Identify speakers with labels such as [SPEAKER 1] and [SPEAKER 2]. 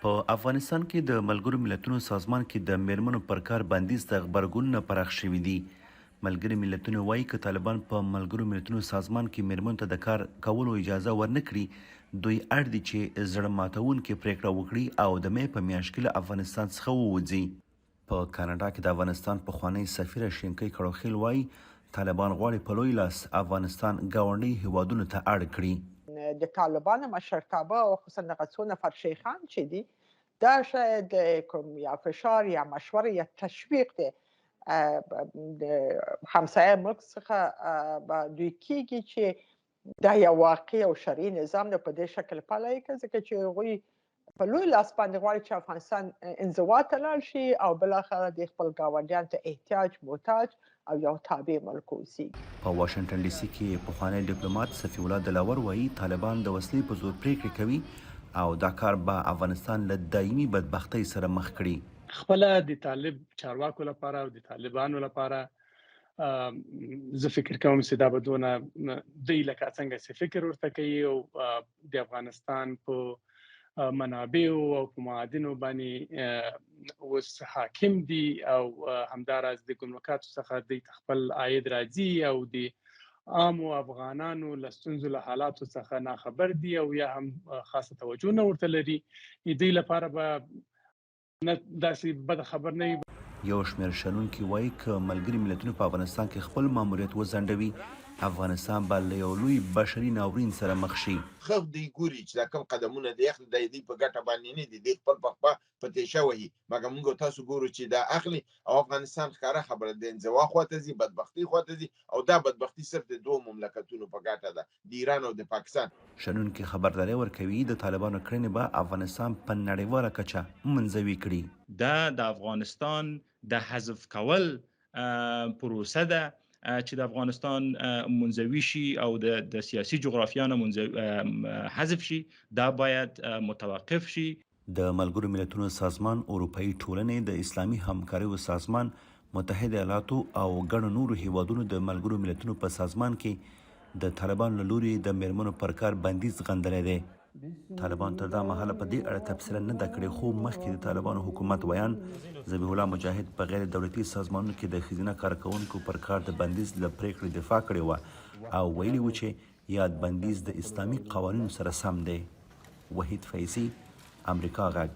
[SPEAKER 1] په افغانستان کې د ملګرو ملتونو سازمان کې د میرمنو پر کار بندیز د غبرګونونه پراخ شوي دي. ملګري ملتونه وایي که طالبان په ملګرو ملتونو سازمان کې میرمنو ته د کار کولو اجازه ورنه کړي، دوی اړ دي چې زړه ماتونکې پریکړه وکړي او د مې په میاشت کې له افغانستان څخه ووځي. په کاناډا کې د افغانستان پخوانی سفیره شینکۍ کړوخیل وایي طالبان غواړي په لوی لاس افغانستان ګاونډي هیوادونو ته اړ کړي.
[SPEAKER 2] د طالبانو مشرتابه او خصوصا دغه څو نفر شیخان چې دي دا شاید کوم یا فشار یا مشوره یا تشویق دی د همسایه ملک څخه به دوی کېږي چې دا یو واقعي او شرعي نظام دی په دې شکل پلی کړي، ځکه چې هغوی په لوی لاس باندې غواړي چې افغانستان انزوا ته لاړ شي او بالاخره د خپل ګاونډیانو ته احتیاج محتاج او یو تابع ملک اوسیږي.
[SPEAKER 1] په واشنګټن ډي سي کې پخوانی ډیپلوماټ صفي الله دلاور وایي طالبان د وسلې په زور پریکړې کوي او دا کار به افغانستان له دایمي بدبختۍ سره مخ کړي.
[SPEAKER 3] خپله د طالب چارواکو لپاره او د طالبانو لپاره زه فکر کوم چې دا به دونه دوی لکه څنګه چې فکر ورته کوي او د افغانستان په منابعو او په معادنو باندې اوس حاکم دي او همداراز د ګمرکاتو څخه دوی خپل عاید راځي او د عامو افغانانو له ستونزو له حالاتو څخه ناخبر دي او یا هم خاصه توجه نه ورته لري. دوی لپاره به داسې بد خبر نه وي.
[SPEAKER 1] یو شمېر شنونکي وایي که ملګري ملتونه په افغانستان کې خپل ماموریت وځنډوي، افغانستان به له یو لوی بشري ناورین سره مخ شي.
[SPEAKER 4] خو دوی ګوري چې دا کوم قدمونه دی اخلي د دې په ګټه باندې نه دي، د خپل په خوا په تیشه وهي، مګر موږ تاسو ګورو چې دا اخلي او افغانستان ښکاره خبره د انزوا خواته ځي، بدبختي خواته ځي او دا بدبختي صرف د دوه مملکتونو په ګټه ده، د ایران او د پاکستان.
[SPEAKER 1] شنونکي خبرداری ورکوي د طالبانو کړنې به افغانستان په نړیواله کچه منزوي کړي.
[SPEAKER 5] دا د افغانستان د حذف کول پروسه ده چې د افغانستان منزوي شي او د سیاسي جغرافیا نه حذف شي، دا باید متوقف شي.
[SPEAKER 1] د ملګرو ملتونو سازمان، اروپایي ټولنې، د اسلامي همکاریو سازمان، متحده ایالاتو او ګڼو نورو هیوادونو د ملګرو ملتونو په سازمان کې د طالبانو له لوري د میرمنو پر کار بندیز غندلی دی. طالبان تر دا مهاله په دې اړه تبصره نه ده کړې، خو مخکې د طالبانو حکومت ویان ذبیح الله مجاهد په غیر دولتي سازمانونو کې د ښځینه کارکوونکو پر کار د بندیز له پریکړې دفاع کړې وه او ویلي و چې یاد بندیز د اسلامي قوانینو سره سم دی. وحید فیضي، امریکا غږ.